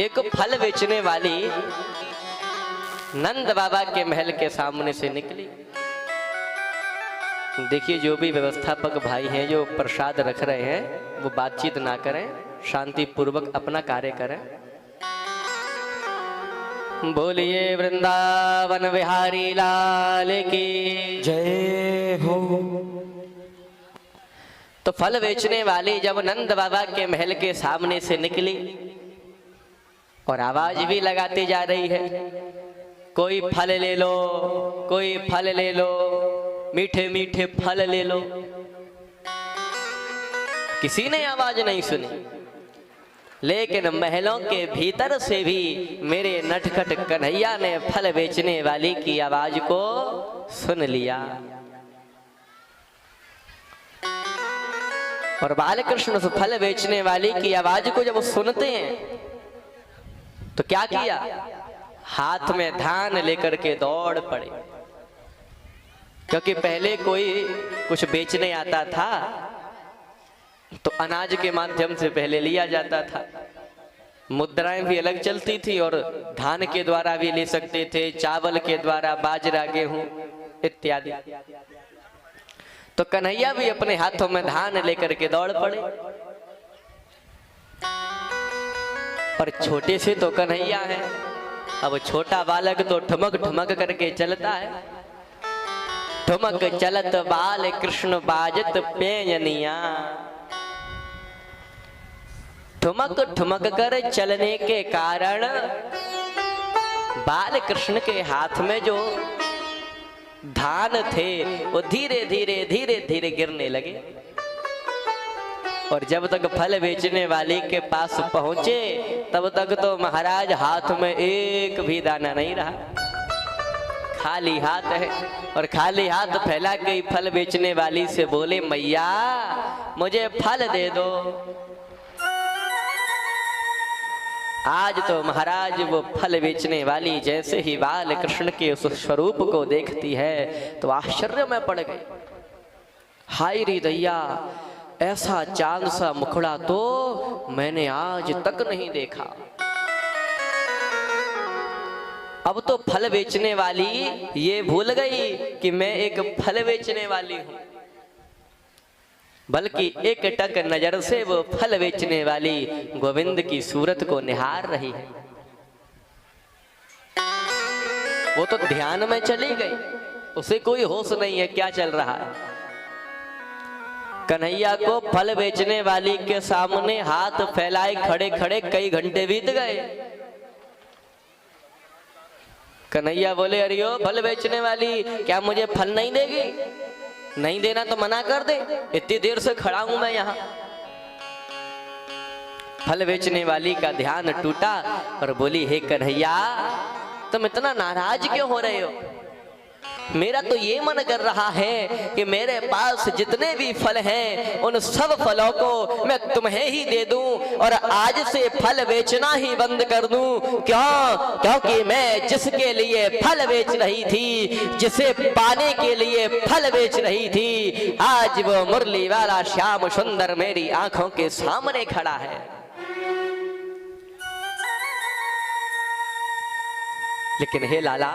एक फल बेचने वाली नंद बाबा के महल के सामने से निकली। देखिए, जो भी व्यवस्थापक भाई हैं जो प्रसाद रख रहे हैं वो बातचीत ना करें, शांति पूर्वक अपना कार्य करें। बोलिए वृंदावन बिहारी लाल की जय हो। तो फल बेचने वाली जब नंद बाबा के महल के सामने से निकली और आवाज भी लगाती जा रही है, कोई फल ले लो, कोई फल ले लो, मीठे मीठे फल ले लो। किसी ने आवाज नहीं सुनी, लेकिन महलों के भीतर से भी मेरे नटखट कन्हैया ने फल बेचने वाली की आवाज को सुन लिया। और बालकृष्ण उस फल बेचने वाली की आवाज को जब सुनते हैं तो क्या किया, हाथ में धान लेकर के दौड़ पड़े। क्योंकि पहले कोई कुछ बेचने आता था तो अनाज के माध्यम से पहले लिया जाता था। मुद्राएं भी अलग चलती थी और धान के द्वारा भी ले सकते थे, चावल के द्वारा, बाजरा, गेहूं इत्यादि। तो कन्हैया भी अपने हाथों में धान लेकर के दौड़ पड़े। पर छोटे से तो कन्हैया है, अब छोटा बालक तो ठुमक ठुमक करके चलता है। ठुमक चलत बाल कृष्ण बाजत पेंजनिया। ठुमक ठुमक कर चलने के कारण बाल कृष्ण के हाथ में जो धान थे वो धीरे धीरे धीरे धीरे गिरने लगे। और जब तक फल बेचने वाले के पास पहुंचे तब तक तो महाराज हाथ में एक भी दाना नहीं रहा, खाली हाथ है। और खाली हाथ फैला के फल बेचने वाली से बोले, मैया मुझे फल दे दो। आज तो महाराज वो फल बेचने वाली जैसे ही बाल कृष्ण के उस स्वरूप को देखती है तो आश्चर्य में पड़ गई। हाय रे दैया, ऐसा चांद सा मुखड़ा तो मैंने आज तक नहीं देखा। अब तो फल बेचने वाली ये भूल गई कि मैं एक फल बेचने वाली हूं, बल्कि एक टक नजर से वो फल बेचने वाली गोविंद की सूरत को निहार रही है। वो तो ध्यान में चली गई, उसे कोई होश नहीं है क्या चल रहा है। कन्हैया को फल बेचने वाली के सामने हाथ फैलाए खड़े खड़े कई घंटे बीत गए। कन्हैया बोले, अरे ओ फल बेचने वाली, क्या मुझे फल नहीं देगी? नहीं देना तो मना कर दे, इतनी देर से खड़ा हूं मैं यहाँ। फल बेचने वाली का ध्यान टूटा और बोली, हे कन्हैया तुम इतना नाराज क्यों हो रहे हो? मेरा तो ये मन कर रहा है कि मेरे पास जितने भी फल हैं उन सब फलों को मैं तुम्हें ही दे दूं और आज से फल बेचना ही बंद कर दूं। क्यों? क्योंकि मैं जिसके लिए फल बेच रही थी, जिसे पाने के लिए फल बेच रही थी, आज वो मुरली वाला श्याम सुंदर मेरी आंखों के सामने खड़ा है। लेकिन हे लाला,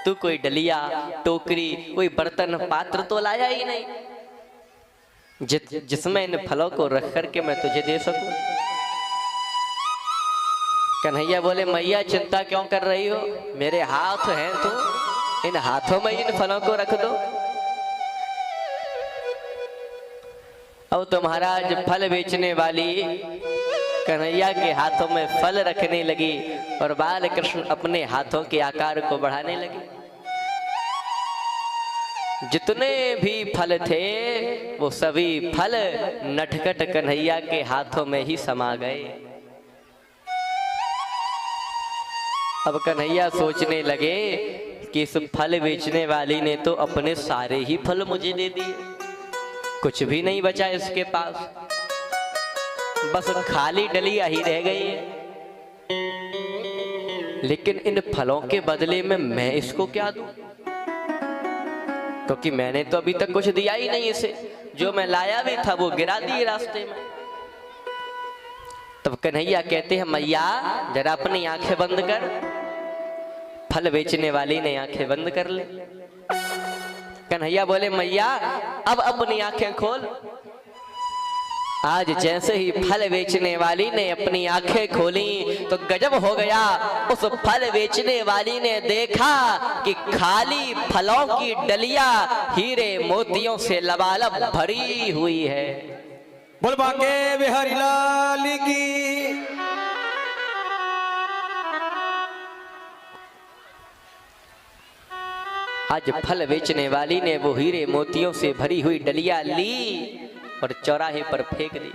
तू कोई डलिया, टोकरी, कोई बर्तन, पात्र तो लाया ही नहीं जिसमें इन फलों को रख करके मैं तुझे दे सकूं। कन्हैया बोले, मैया चिंता क्यों कर रही हो? मेरे हाथ हैं तो इन हाथों में इन फलों को रख दो। अब तो महाराज फल बेचने वाली कन्हैया के हाथों में फल रखने लगी और बाल कृष्ण अपने हाथों के आकार को बढ़ाने लगे। जितने भी फल थे वो सभी फल नटखट कन्हैया के हाथों में ही समा गए। अब कन्हैया सोचने लगे कि इस फल बेचने वाली ने तो अपने सारे ही फल मुझे दे दिए, कुछ भी नहीं बचा इसके पास, बस खाली डलिया ही रह गई है। लेकिन इन फलों के बदले में मैं इसको क्या दूं? क्योंकि मैंने तो अभी तक कुछ दिया ही नहीं इसे, जो मैं लाया भी था वो गिरा दिए रास्ते में। तब कन्हैया कहते हैं मैया जरा अपनी आंखें बंद कर। फल बेचने वाली ने आंखें बंद कर ले। कन्हैया बोले मैया अब अपनी आंखें खोल। आज जैसे ही फल बेचने वाली ने अपनी आंखें खोली तो गजब हो गया। उस फल बेचने वाली ने देखा कि खाली फलों की डलिया हीरे मोतियों से लबालब भरी हुई है। बोल बाके बिहारी लाल की। आज फल बेचने वाली ने वो हीरे मोतियों से भरी हुई डलिया ली और चौराहे पर फेंक दी।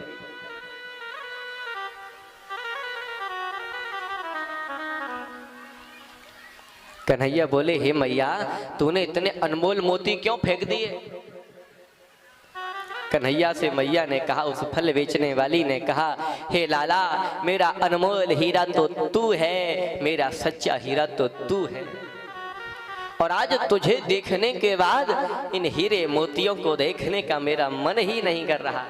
कन्हैया बोले हे मैया तूने इतने अनमोल मोती क्यों फेंक दिए? कन्हैया से मैया ने कहा, उस फल बेचने वाली ने कहा, हे लाला मेरा अनमोल हीरा तो तू है, मेरा सच्चा हीरा तो तू है। और आज तुझे देखने के बाद इन हीरे मोतियों को देखने का मेरा मन ही नहीं कर रहा।